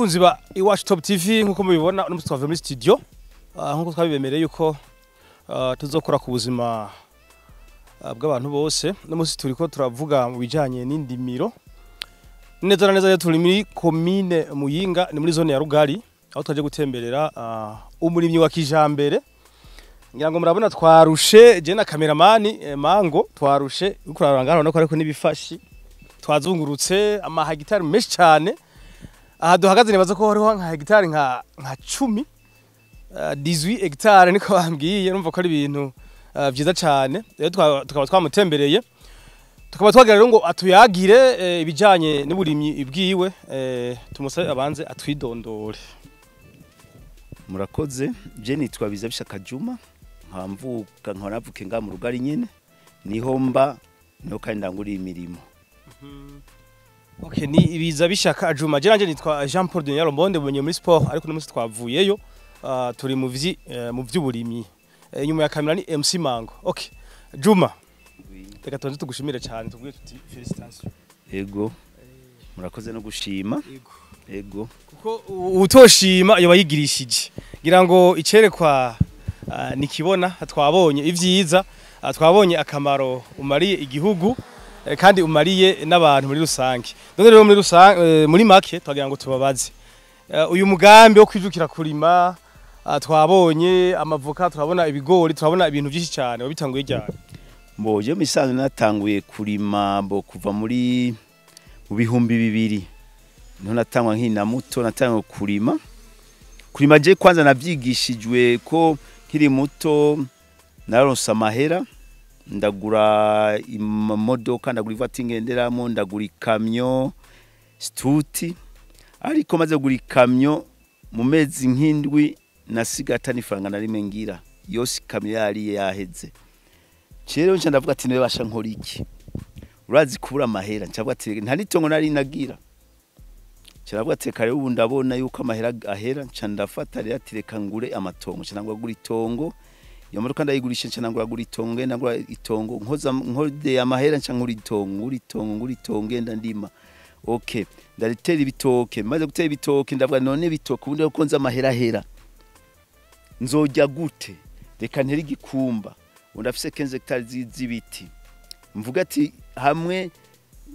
bakunzi ba iwacu Top TV nkuko mubibona uno twava muri studio nkuko twabibemereye yuko tuzokora ku buzima bw'abantu bose no musi turiko turavuga mu bijanye n'indimiro neza neza turi muri commune Muyinga ni muri zone ya Rugari aho twaje gutemberera umurimyi wa kijambere ngira ngo murabona twarushe je na cameraman mango twarushe ukuraranga no ko ariko nibifashi twazungurutse ama hegitari menshi cyane aha duhagaze nibaza ko hariho nka hegitari nka 10 18 hegitari niko bambwiye numva ko ari ibintu byiza cyane rero tukaba twamutembereye tukaba twagira rero ngo atuyagire ibijanye n'uburimyi ibwiwe tumusabe abanze atwidondore. Murakoze je nitwa Bizabishaka Juma nkamvuka nkonavuke nga mu Rugari nyene niho mba no kandi ndanguriye imirimo. Okay, ni Bizabishaka Juma je nanje nitwa Jean Paul de Nyarombondi bunye muri sport ariko n'umunsi twavuyeyo turi mu vy'uburimyi inyuma ya kamera ni MC Mango. Okay, Juma reka tonje tugushimire cyane tubwiye tuti félicitations. Yego murakoze no gushima. Yego kuko utoshima iyo bayigirishije ngira ngo icerekwa nikibona twabonye ivyiza twabonye akamaro umariye igihugu kandi umariye n'abantu muri rusange. None rero muri rusange muri make twagira ngo tubabaze uyu mugambi wo kwijukira kurima twabonye amavoka turabona ibigori turabona ibintu byinshi cyane wabitanguye ryari? Mboje misanzwe natanguye kurima mbo kuva muri mu bihumbi 2000 no natangwa nkina muto natangwa kurima je kwanza navyigishijwe ko kiri muto naronse amahera ndagura imodoka ndagura ivati ngenderamo ndagura ikamyo stuti ariko maze gura ikamyo mu mezi nk'indwi nasigata n'ifaranga na rimwe ngira yose ikamyo yari yaheze cero nca ndavuga ati nebasha nkora iki urazi kubura amahera ncavuga ati nta nitongo nari nagira cyaravuga ati kare ubu ndabona yuko amahera ahera nca ndafata rero ati reka ngure amatongo nca ngura itongo iyo modoka ndayigurisha nca ngura itongo ndagura itongo nkode amahera nca ngura itongo ngenda ndima. Okay, ndaritera ibitoke maze gutera ibitoke ndavuga none bitoke ubundi uko nza amahera hera nzojya gute reka nteri gikumba undafise 15 hectares z'ibiti mvuga ati hamwe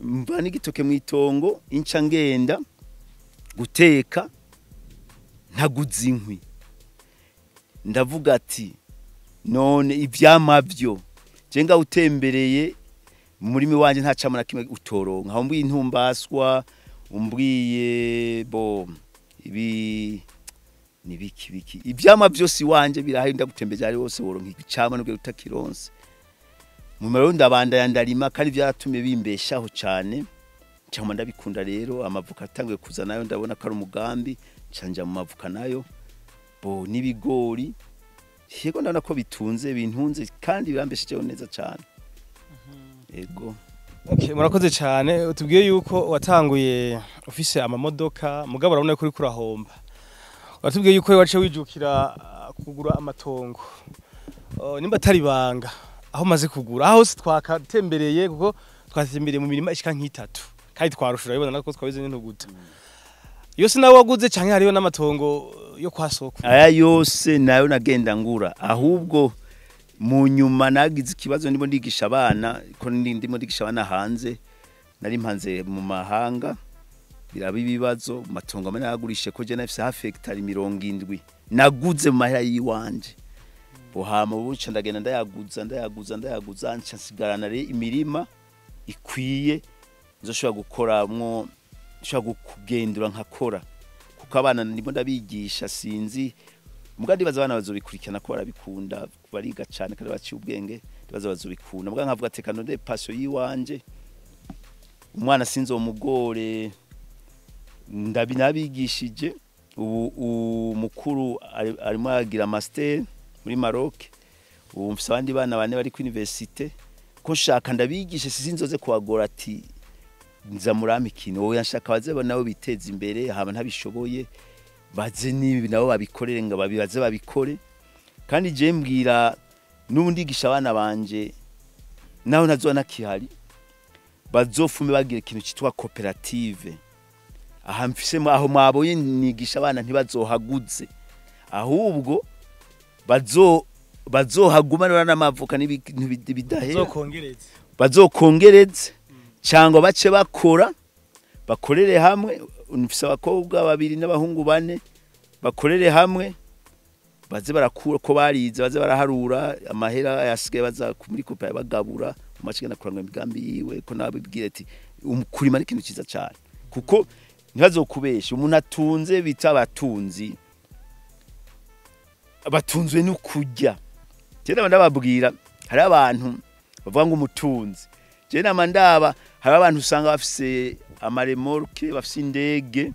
mba n'igitoke mu itongo inca ngenda guteka ntaguza inkwi ndavuga ati none ivyama byo je nga utembereye murimi wanje nta camana kimwe utoronka aho mbwiye intumbaswa umbwiye bo ibi nibiki ivyama byose wanje birahaye ndagutembeje ari wose woronka icama nubwo utakironse mu mero ndabanda ndarima kandi byaratumye bimbeshaho cyane cyangwa ndabikunda rero amavuka atangiye kuza nayo ndabona ko ari umugambi canja mu mavuka nayo bo nibigori yego ndabona ko bitunze bintunze kandi birambeshejeho neza cyane. Yego okay murakoze cyane utubwiye yuko watanguye ufise amamodoka mugabo urabona ko uri kurahomba watubwiye yuko wace wijukira kugura amatongo nimba atari banga aho maze kugura aho twakatembereye kuko twatembereye mu mirima ishika nk'itatu kandi twarushura ibona nako twabize n'intuguta yose nawe waguze canke hariyo n'amatongo yo kwasoko? Aya yose nayo nagenda ngura ahubwo mu nyuma nagize ikibazo ndimo ndigisha abana ko ndimo ndigisha abana hanze nari mpanze mu mahanga biraba ibibazo matongo amene nagurishe ko je nafise hafi hectare 70 naguze mu mahera yiwanje bohama buca ndagenda ndayaguza nca sigarana re imirima ikwiye nzoshobora gukoramwo nshobora kugendura nkakora kuko abana ndimo ndabigisha sinzi mugandi baza abana bazobikurikirana ko barabikunda bariga cyane kandi baciye ubwenge bazobikunda muganga nkavuga ati kanone passion yiwanje umwana sinzo umugore ndabinabigishije ubu mukuru arimo agira master muri Maroc ubu mfise abandi bana bane bari ku universite ko nshaka ndabigishe sinzoze kuagora ati nza muramikino wowe nshaka bazeba nawe biteza imbere haba ntabishoboye baze nibi nabo babikorere nga babibaze babikore kandi je mbwira n'undigisha abana banje naho nazona kihari bazofume bagira ikintu cyitwa cooperative aha mfise aho mwaboye nigisha abana ntibazohaguze ahubwo bazohagumana n'amavoka n'ibintu bidahera bazokongereze cyangwa bace bakorere hamwe mfise abakobwa babiri n'abahungu bane bakorere hamwe baze barakura ko barize baze baraharura amahera yasigaye baza muri kopa bagabura umacigana kuranga imigambi yiwe ko nabibwira ati kurima ni ikintu cyiza cyane kuko ntibazokubesha umuntu atunze bita abatunzi batunzwe no kurya cyane ndababwira hari abantu bavuga ngo umutunzi je namandaba hari abantu usanga bafise amaremorke bafise indege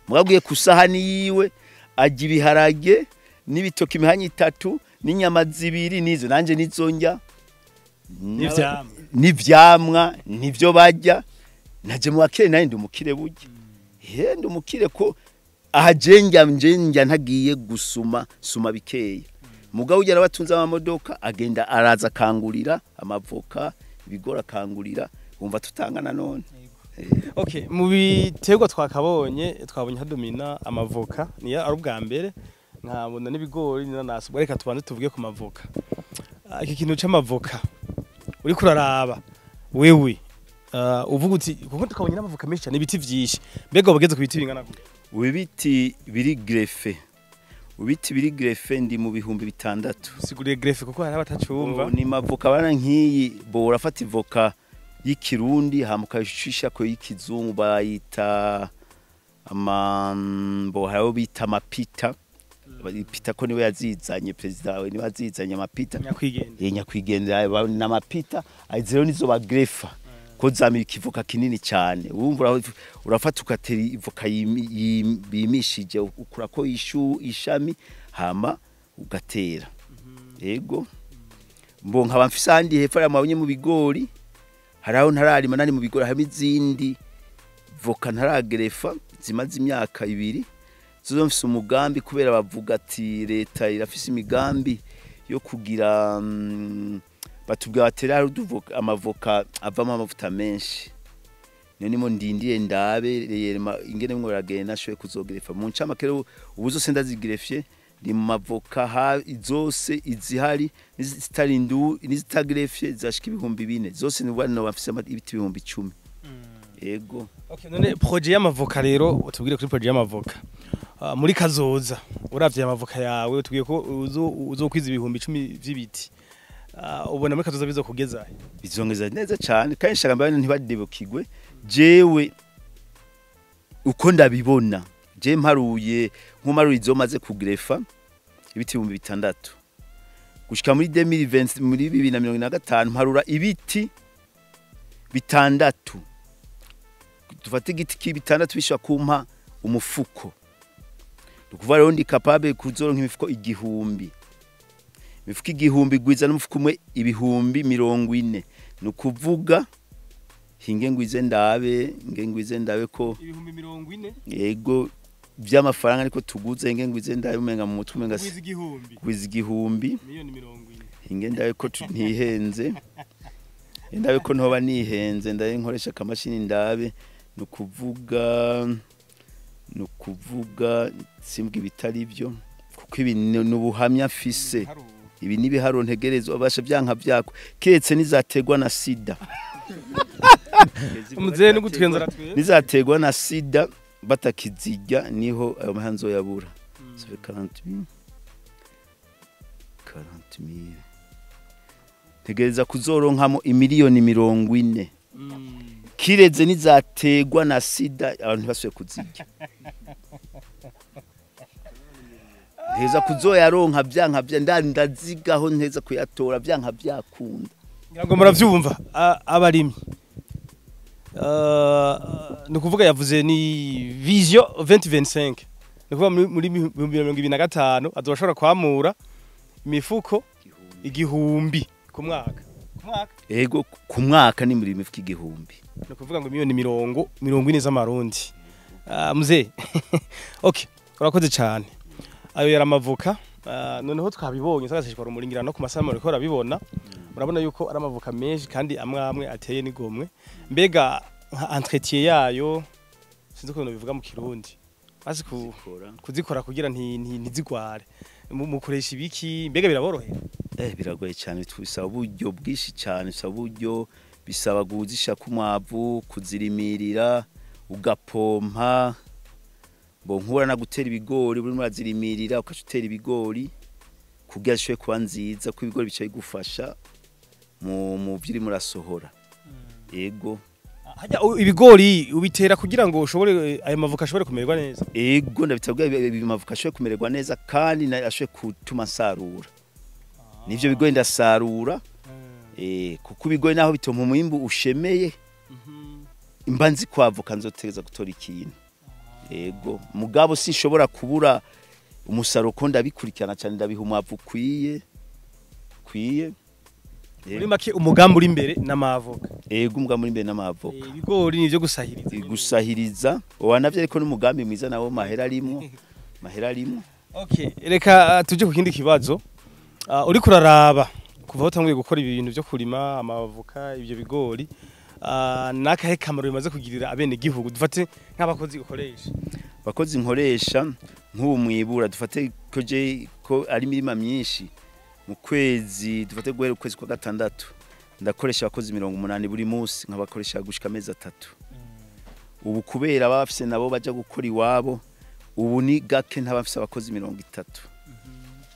mugabwiye kusahani yiwe ajya ibiharage n'ibitoki imihanya 3 n'inyama zibiri nizo nanje nizonja n'ivyamwa nivyo bajya naje mu bakire nari ndumukire burya ndumukire ko ahajenja ntagiye suma bikeya mugabo ujya nabatunze amamodoka agenda araza kangurira amavoka ibigora kangurira umva tutangana none okay mu biterwa twabonye hadomina amavoka niya ari ubwa mbere nkabona n'ibigori n'inanasi reka tubanze tuvuge ku mavoka iki kintu c'amavoka uri kuraraba wewe uvuga uti kuko tukabonye n'amavoka menshi cyane ibiti vyinshi mbega ubageze ku biti bingana gute ubiti biri greffe ndi mu bihumbi 6 siguriye greffe kuko hari abatacumva ni mavoka bana nkiyi bo urafata ivoka y'ikirundi hamukashisha ko y'ikizungu bayita amambo haro bita amapita pita ko niwe yazizanye president wawe niwe yazizanye amapita nyakwigendera n'amapita azero nizo ba greffa ko zami ikivoka kinini cyane urumva urafata ukatera ivoka bimishije ukura ko ishami hama ugatera yego mbo nkaba mfise handi hepfo ya mabonye mu bigori haraho ntararima nani mu bigori hamwe izindi voka ntaragerefa zimaze imyaka 2 zo mfise umugambi kubera bavuga ati Reta irafise imigambi yo kugira batubwa batera amavoka avamo amavuta menshi nimo ndindiye ndabe ingene mwe baragenda nashoye kuzogerefa mu ncamakero ubuzo senda zigirefye ndi mu mavoka ha zose izihari nizitarindu nizitagrefye zashika 4,000 zose nibwana bafise ibiti 10,000 yego okay none projet y'amavoka rero utubwire kuri projet y'amavoka muri kazoza uravye amavoka yawe utubwiye ko uzokwiza 10,000 vy'ibiti ubona muri kazoza bizokugeza bizongeza neza cyane kandi nshaka mbana ntibadebukigwe jewe uko ndabibona je mparuye nkumaruye izomaze kugrefa ibiti 6,000 gushika muri 2020 muri 2025 mparura ibiti 6 tufate igiti k'ibitandatu bishwa kumpa umufuko dukuva rero ndi capable kuzoronka imifuko 1,000 mifuko 1,000 gwiza n'umufuko umwe 40 nukuvuga hinge ngwize ndabe ko 40 yego vy'amafaranga ariko tuguze hinge ngwize ndabe umenga mu mutwe umenga gwiza 1,000 hinge ndabe ko ntihenze ndabe ko ntoba nihenze ndabe nkoresha kamashini ndabe nukuvuga simbwe bitari byo kuko ibi n'ubuhamya afise ibi nibiharo ntegerezo abasha byanka byako kiretse nizategwa na sida umuzeye no gutwenza ratwe nizategwa na sida batakizijya niho ayo mahanzo yabura 40,000 tegereza kuzoronkamo 1,040,000 kireze nizategwa na sida abantu basuye kuzijya heza kuzoyaronka byanka ndazigaho nteza kuyatora byanka byakunda ngira ngo muravyumva abarimyi nukuvuga yavuze ni vision 2025 nukuvuga muri 2025 azoshobora kwamura imifuko 1,000 ku mwaka yego ku mwaka ni muri imifuko 1,000 nukuvuga ngo miliyoni 40 z'amarundi muzee okay urakoze cyane ayo yara amavoka noneho twabibonye sagasishwa rumuringira no ku masama riko rabibona murabona yuko ari amavoka menshi kandi amwe ateye n'igomwe mbega entretien yayo sinzi ko bivuga mu kirundi maze kuzikora kugira ntizigware mukoresha ibiki mbega biraborohera biragoye cyane twisaba uburyo bwishi cyane bisaba uburyo bisaba guzisha kumwavu kuzirimirira ugapompa bo nkura na gutera ibigori buri murazirimirira ukashutera ibigori kugira shwe kuba nziza ko ibigori bicaye gufasha mu vyiri murasohora yego hajya ibigori ubitera kugira ngo ushobore ayo mavuka ashobore kumererwa neza yego ndabitabwa ibimavuka ashobore kumererwa neza kandi ashobore kutuma sarura nivyo bigori ndasarura kuko ibigori naho bituma umwimbu ushemeye imbanzi kwavuka nzotegeza gutora ikintu yego mugabo sinshobora kubura umusaro ko ndabikurikirana cyane ndabiha umwavu kwiye muri make umugambi uri imbere n'amavoka yego umugambi uri imbere n'amavoka ibigori nivyo gusahiriza wanavye ariko n'umugambi mwiza nawo mahera arimo okay reka tuje ku kindi kibazo uri kuraraba kuva aho tanguye gukora ibintu byo kurima amavoka ibyo bigori nakahe kamaro bimaze kugirira abene gihugu dufate nk'abakozi ukoresha abakozi nkoresha nk'ubu Mwibura dufate ko ari mirima myinshi mu kwezi dufate guhera ukwezi kwa gatandatu ndakoresha abakozi 180 buri munsi nkabakoresha gushika amezi 3 ubu kubera bafise nabo baje gukora iwabo ubu ni gake ntabafise abakozi 30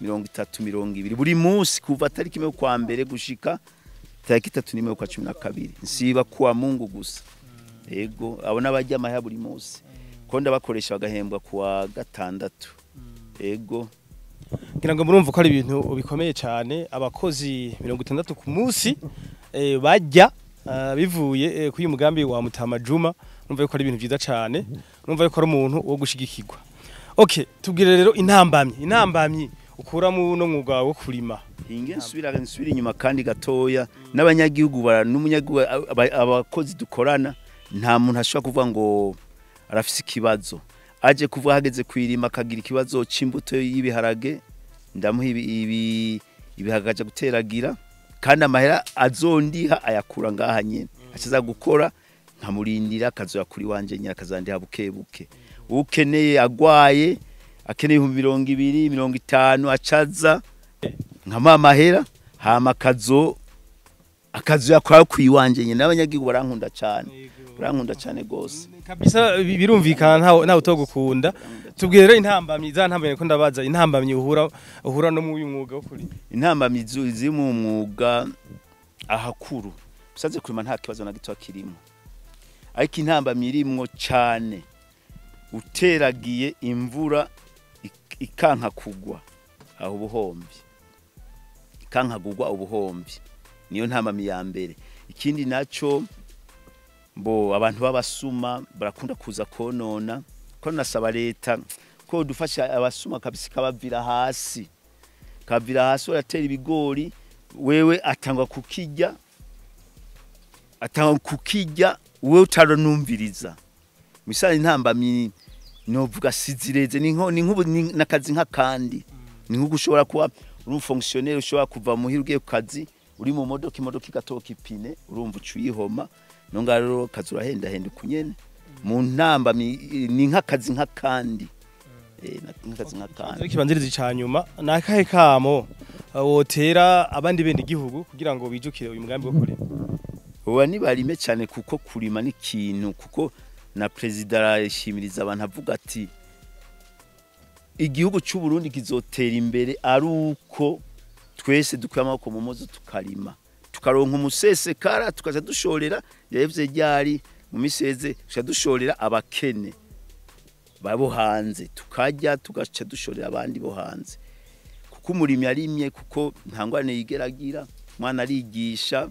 20 buri munsi kuva tariki imwe kwa mbere gushika tariki 3 nimwe kwa 12 nsiba kuwa Mungu gusa yego abona bajya amahya buri munsi ko ndabakoresha bagahembwa kuwa gatandatu yego ngira ngo murumva ko ari ibintu bikomeye cyane abakozi 60 ku munsi bajya bivuye kuri umugambi wa Mutama Juma numva ko ari ibintu byiza cyane numva ko ari umuntu wo gushigikirwa okay tubwire rero intambamyi ukura mu no mwuga wo kurima hinge nsubira inyuma kandi gatoya n'abanyagihugu n'umunyagihugu abakozi dukorana nta muntu ashobora kuvuga ngo arafise ikibazo aje kuvuga hageze kwirima akagira ikibazo c'imbuto y'ibiharage ndamuha ibihagaje guteragira kandi amahera azondiha ayakura ngaha nyene aciza gukora nkamurindira akazoya kuri wanje nyira kazandiha bukebuke ukeneye agwaye akeneye 200 250 acaza nkama amahera hama akazo yakora kwiwanje nyene n'abanyagihugu barankunda cyane gose kabisa birumvikana nta utogukunda tubwire rero intambamyi ko ndabaza intambamyi uhura no mu mwuga wo kuri intambamyi ziri mu mwuga ahakuru usaze kurima nta kibazo na gito kirimo ariko intambamyi irimwo cyane uteragiye imvura ikanka kugwa aho ubuhombi niyo ntambamyi ya mbere ikindi naco bo abantu babasuma barakunda kuza konona ko nasaba leta ko dufasha abasuma kabisa kabavira hasi uratera ibigori wewe atangwa kukijya wewe utaronumviriza misali ntambamyi novuga sizireze ni nakazi nk'akandi ni nko gushobora kuba uri fonctionnaire ushobora kuva muhirugiye ku kazi uri mu imodoka igatoka ipine urumva ucuyihoma nonga rero kazura henda kunyene mu ntamba ni nk'akazi nk'akandi n'akazi nk'akandi kibanziriza cyanyuma nakahe kamo wotera abandi bende gihugu kugira ngo bijukire uyu mugambi wo kurima uwa nibarime cyane kuko kurima ni kintu kuko na president arashimiriza abantu avuga ati igihugu cy'u Burundi kizotera imbere ari uko twese dukwiye amaboko mu muzo tukarima tukaronka umusesekara tukaza dushorera yevye ryari mu miseze tukaza dushorera abakene babo hanze tukajya tugaca dushorera abandi bo hanze kuko umurimi yarimye kuko ntangwane yigeragira mwana arigisha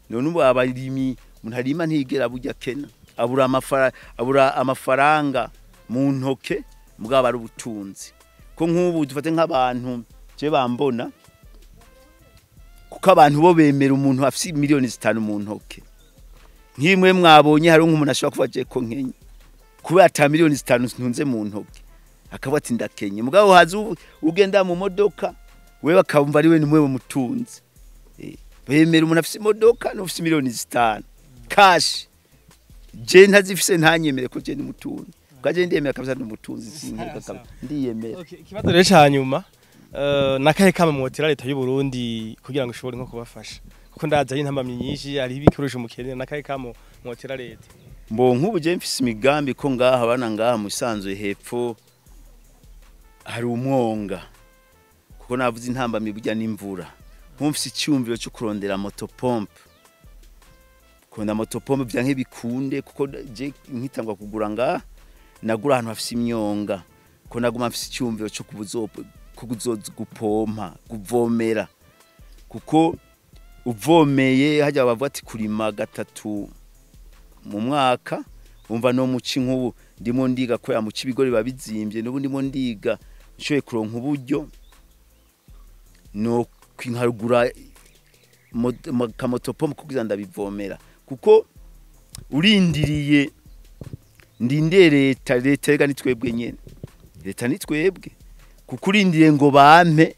none ubu abarimi umuntu arima ntigera bujya kena abura amafaranga mu ntoke mugaba ari ubutunzi ko nk'ubu dufate nk'abantu je bambona kuko abantu bo bemera umuntu afite miliyoni 5 mu ntoke nk'imwe mwabonye hari nk'umuntu ashobora kuva je ko nkenye kuba ata miliyoni 5 ntunze mu ntoke akaba ati ndakenye mugabo hazi ugenda mu modoka wewe akamva ari we nimwe mutunzi bemera umuntu afite imodoka no afite miliyoni 5 cash je ntazifise ntanyemere ko je ni mutunzi kaje ndemera kabisa ni mutunzi sinkereka kabisa ndiyemera. Okay, ikibazo rero cyanyuma nakahe kama mwotera leta y'u Burundi kugira ngo ishobore nko kubafasha kuko ndaza y'intambamye nyinshi ari ibikoresho mukeneye nakahe kama mwotera leta mbo nk'ubu je mfise imigambi ko ngaha bana ngaha musanzwe hepfo hari umwonga kuko navuze intambamye burya n'imvura mfise icyumviro cyo kurondera motopompe kunda motopompe bya nk'ibikunde kuko je nkitangwa kugura ngaha nagura ahantu hafise imyonga ko naguma mfise icyumviro cyo gupompa kuvomera kuko uvomeye hajya bavuga ati kurima gatatu mu mwaka umva no muci nk'ubu ndimo ndiga ko ya muci ibigori babizimbye n'ubu ndimo ndiga nshoye kuronka uburyo no kwinkarugura kamotopompe kugira ndabivomera kuko urindiriye ndinde leta rega nitwebwe nyene leta nitwebwe kuko urindiriye ngo bampe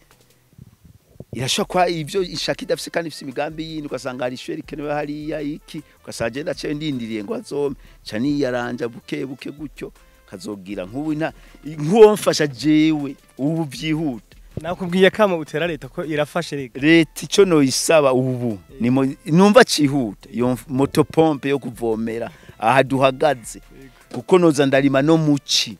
irashaka ivyo ishaka idafise kandi ifise imigambi yindi ugasanga hari ishuri kenewe hariya iki ugasanga je ndace ndindiriye ngo azome cani yaranja buke gutyo kazogira nk'ubu nk'uwo mfasha jewe ubu vyihuta nakubwiye kama utera leta ko irafashe rega leta ico no isaba ubu numva cihuta iyo motopompe yo kuvomera aha duhagaze kuko noza ndarima no muci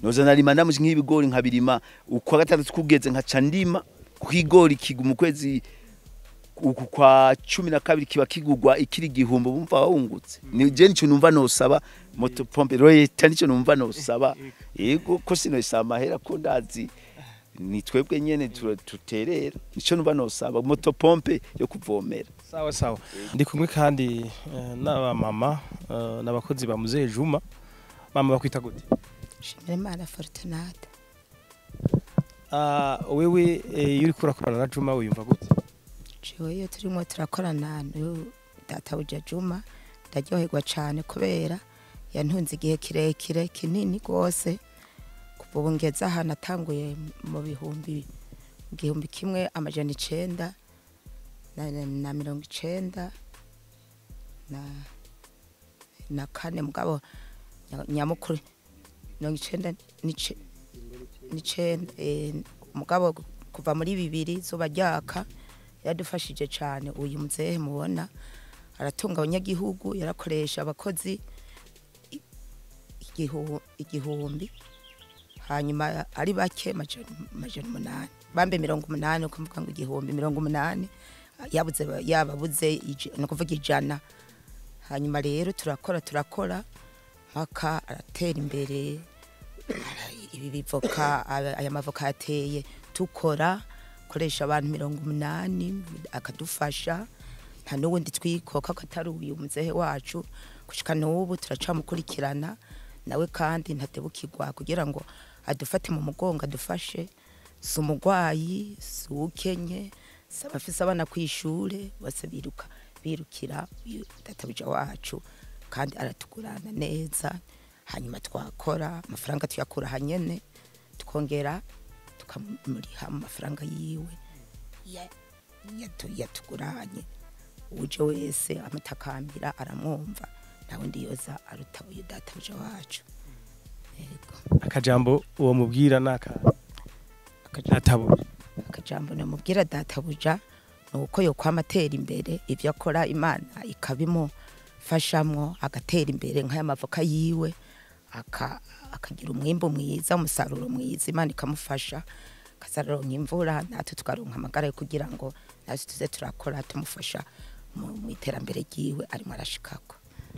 noza ndarima ndamuci nk'ibigori nkabirima uko gatandatu kugeze nkaca ndima kwigori kigumu kwezi uku kwa 12 kiba kigugwa ikiri gihumbo bumva wungutse ni je nico numva no saba motopompe leta nico numva no saba yego ko sino isama hera ko ndazi ni twebwe nyene tuterera nico numva no saba motopompe yo kuvomera sawa ndi kumwe kandi n'aba mama n'abakozi ba Muzeye Juma mama bakwita gute Shimire Imana Fortunata wewe yuri kurakorana na Juma uyumva gute jewe iyo turimo turakorana data uje Juma ndaryoherwa cyane kubera yantunze igihe kirekire kinini gose kuva ngeza hana tanguye mu igihumbi kimwe amajana 9 na 90 na kane mugabo nyamukuru 90 mugabo kuva muri 2 zuba ryaka yadufashije cyane uyu muzehe mubona aratunga abanyagihugu yarakoresha abakozi igihumbi hanyuma ari bake majana 8 bambe 180 ukumvuga ngo igihumbi 180 yabuze yababuze no kuvuga ijana hanyuma rero turakora mpaka aratera imbere ibi bivoka aya mavoka yateye tukora koresha abantu 180 akadufasha nta n'ubundi twikoka katari uyu muzehe wacu kushika n'ubu turacamukurikirana nawe kandi ntatebukirwa kugira ngo adufate mu mugongo adufashe sumugwayi sukenye sabafisa abana kwishure bose birukira databija wacu kandi aratugurana neza hanyuma twakora amafaranga tuyakura hanyene tukongera tukamuriha amafaranga yiwe yatuguranye uje wese amatakambira aramwumva nawe ndiyoza aruta uyu databija wacu yego akajambo uwo mubwira naka akajambo no mubwira databuja nuko yo kwamatera imbere ivyo akora Imana ikabimo fashamwo agatera imbere nk'aya mavoka yiwe akagira umwimbo mwiza umusaruro mwiza Imana ikamufasha kasaruro nk'imvura natwe tukaronka amagara kugira ngo natwe tuze turakora tumufasha mu iterambere giwe arimo arashikako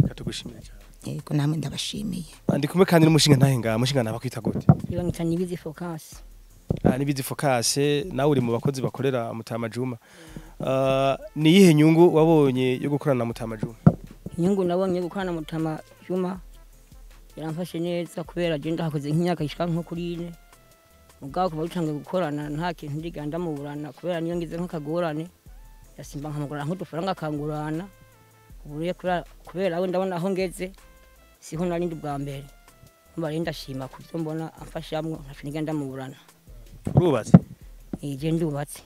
katugushimira cyane yego namwe ndabashimiye ndi kumwe kandi n'umushinga ntahenga umushinga nabakwita gute ibangita nibizi focus nibizi focus nawe uri mu bakozi bakorera Mutama Juma ni yihe nyungu wabonye yo gukorana na Mutama Juma inyungu nabonye gukorana na Mutama Juma yaramfashe neza kubera je ndahakoze nk'imyaka ishika nko kuri 4 mugabo kuba utangiye gukorana nta kintu ndiganda mu burana kubera niyo ngize nk'akagorane yasimba nkamugura nk'udufaranga akangurana ubuye kubera aho ndabona aho ngeze siho narindi bwa mbere mbari ndashima kuvyo mbona amfashamwe nkafinigenda mu burana urubatse je ndubatse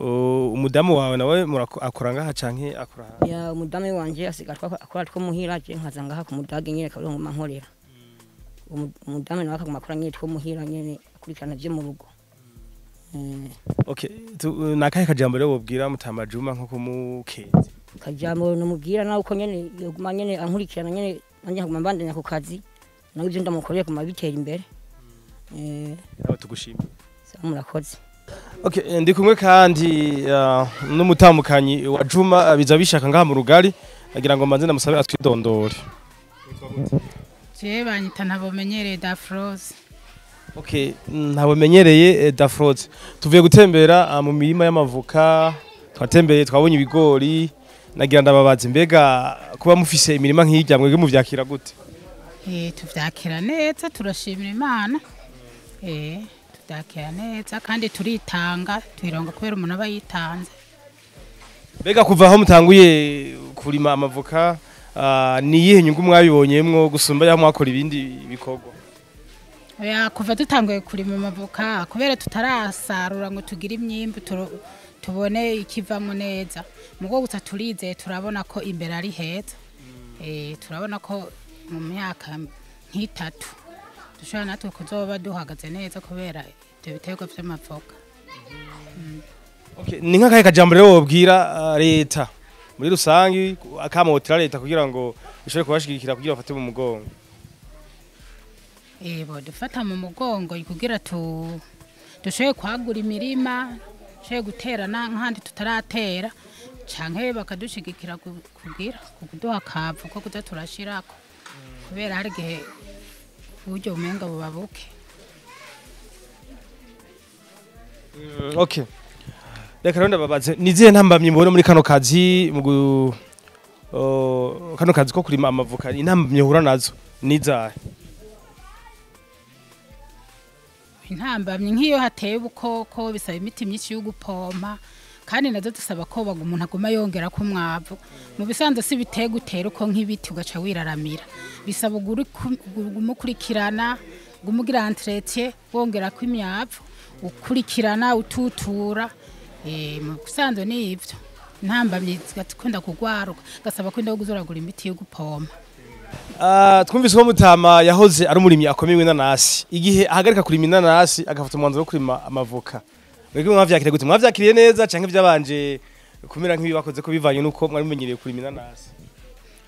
umudamu wawe nawe akora ngaha canke akora ya umudamu wanje asigatwa akora two muhira je nkaza ngaha ku mudage nyene kabiri ngo mankorera umudamu nawe akaguma akora nyene two muhira nyene akurikirana vyo mu rugo. Okay, nakahe kajambo rero wobwira mutamajuma nko kumukezi? Kajambo numubwira nawe uko nyene yoguma nyene ankurikirana nyene nanje nkaguma mbandanya ku kazi nawe ivyo ndamukoreye kuma bitera imbere. Nawe tugushimye. Murakoze. Okay, ndi kumwe kandi n'umutamukanyi wa Juma biza bishaka ngaha mu rugari agira ngo manze namusabe atwidondore. Je banyita ntabomenyereye Dafrose. Okay, ntabomenyereye Dafrose. Tuvuye gutembera mu mirima y'amavoka, twatembeye twabonye ibigori, nagira ndababaza mbega kuba mufise imirima nk'ijya mwege muvyakira gute? Tuvyakira neza turashimira Imana. Tuvyakira neza kandi turitanga twironga kubera umuntu aba yitanze. Mbega kuva aho mutanguye kurima amavoka ni yihe nyungu mwabibonyemwo gusumba ya mwakora ibindi bikorwa? Oya kuva dutanguye kurima amavoka kubera tutarasarura ngo tugire imyimbu tubone ikivamwo neza. Mugo gusa turize turabona ko imbere ari heza. Turabona ko mu myaka nk'itatu dushobora natwe kuzoba duhagaze neza kubera ibyo biterwa vy'amavoka. Okay, ni nk'akahe kajambo rero wobwira leta muri rusangi akamotera leta kugira ngo ishobore kubashigikira kugira bafate mu mugongo? Bo dufata mu mugongo kugira dushoboye kwagura imirima, dushoboye guterana nk'ahandi tutaratera canke bakadushigikira kugira kuduha akavu ko kuza turashirako kubera hari gihe uburyo bumenga bubabuke. Okay. Reka rero ndababaze nizihe ntambamye mubona muri kano kazi kano kazi ko kurima amavoka intambamye hura nazo nizahe? Intambamye nk'iyo hateye ubukoko bisaba imiti myinshi yo gupompa kandi nazo dusaba ko umuntu aguma yongera ku mwavu. Mu bisanzwe si biteye gutera uko nk'ibiti ugaca wiraramira. Bisaba gumukurikirana, gumugira entretien, wongera ku imyavu, ukurikirana ututura. Mu bisanzwe ni ivyo. Ntambamye zigatikunda kugwaruka, gasaba ko ndaguzoragura imiti yo gupompa. Twumvise ko Mutama yahoze ari umurimyi akomeye inanasi. Igihe ahagarika kurima inanasi agafata umwanzuro wo kurima amavoka. Mwebwe mwavyakiriye gute? Mwavyakiriye neza canke byabanje kumera nk'ibibakoze ko bivanye nuko mwari mumenyereye kurima inanasi?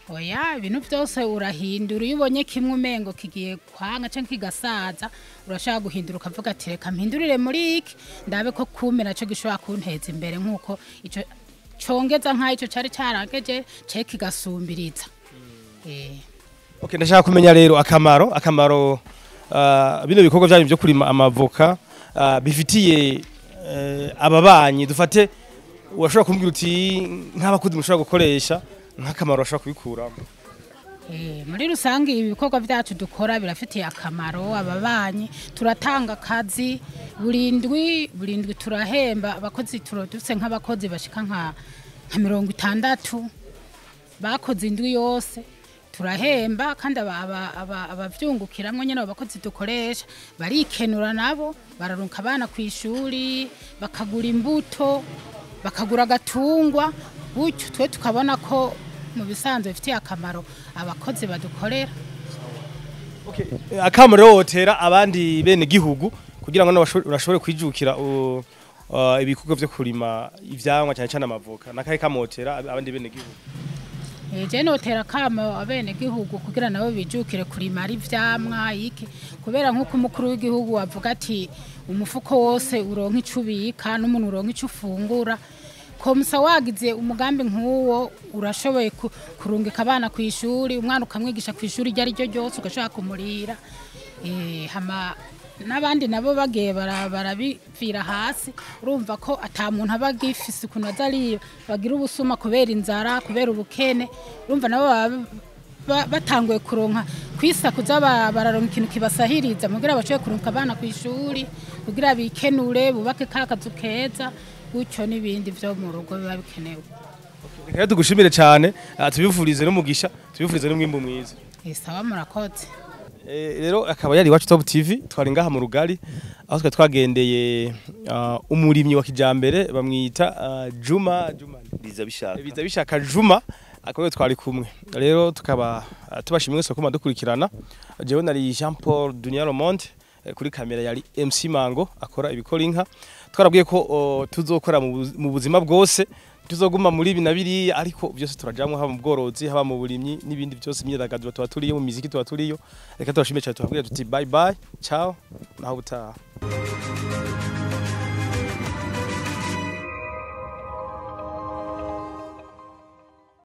Oya ibintu byose urahindura iyo ubonye kimwe umengo kigiye kwanga canke kigasaza urashaka guhindura ukavuga ati reka mpindurire muri iki ndabe ko kumera cyo gishobora kunteza imbere nkuko ico congeza nka ico cari carageje cye kigasumbiriza. Okay, ndashaka kumenya rero akamaro bino bikorwa byanyu byo kurima amavoka bifitiye ababanyi. Dufate urashobora kumbwira uti nk'abakuzi mushobora gukoresha nk'akamaro bashobora kubikuramo? Muri rusange ibikorwa byacu dukora birafitiye akamaro ababanyi. Turatanga akazi burindwi turahemba abakozi turoduse nk'abakozi bashika nka 60 bakoze indwi yose turahemba kandi abavyungukiramwe nyene abakozi dukoresha barikenura nabo bararunka abana kwishuri bakagura imbuto bakagura gatungwa gutyo twe tukabona ko mu bisanzwe bifitiye akamaro abakozi badukorera. Okay, akamaro wotera abandi bene gihugu kugira ngo urashobore kwijukira ibikorwa byo kurima ivyamwa cyane cyane amavoka nakahe kamotera abandi bene gihugu? Je notera kama abene gihugu kugira nabo bijukire kurima ari vyamwa iki kubera nkuko umukuru w'igihugu wavuga ati umufuko wose uronka icubika n'umuntu uronka icufungura. Komsa wagize umugambi nk'uwo urashoboye kurungika abana kwishuri umwana ukamwigisha kwishuri ryari ryo ryose ugashaka kumurira. Hama n'abandi nabo bagiye barabivira hasi urumva ko ata muntu abagifise kunazari bagira ubusuma kubera inzara kubera ubukene urumva nabo batanguye kuronka kwisakuza bararonka ikintu kibasahiriza mugira bacoye kurunka abana kwishuri kugira bikenure bubake kakazu keza gutyo nibindi vyo mu rugo biba bikenewe. Reka tugushimire cyane tubifurize n'umugisha tubifurize n'umwimbo mwiza. Sawa murakoze. rero akaba yari iwacu Top TV twari ngaha mu rugari aho twe twagendeye umurimyi wa kijambere bamwita Juma biza bishaka Juma akaba twari kumwe rero tukaba tubashimye mwese ko madukurikirana jewe nari Jean Paul Dunia Romonde kuri kamera yari MC Mango akora ibikora inka twarabwiye ko tuzokora mu buzima bwose tuzoguma muri ibi nabiri ariko byose turajamwe haba mu bworozi haba mu burimyi n'ibindi byose imyidagaduro tuba turiyo mu muziki tuba turiyo reka tubashimye cyane tubabwira tuti bye bye ciao naho butaha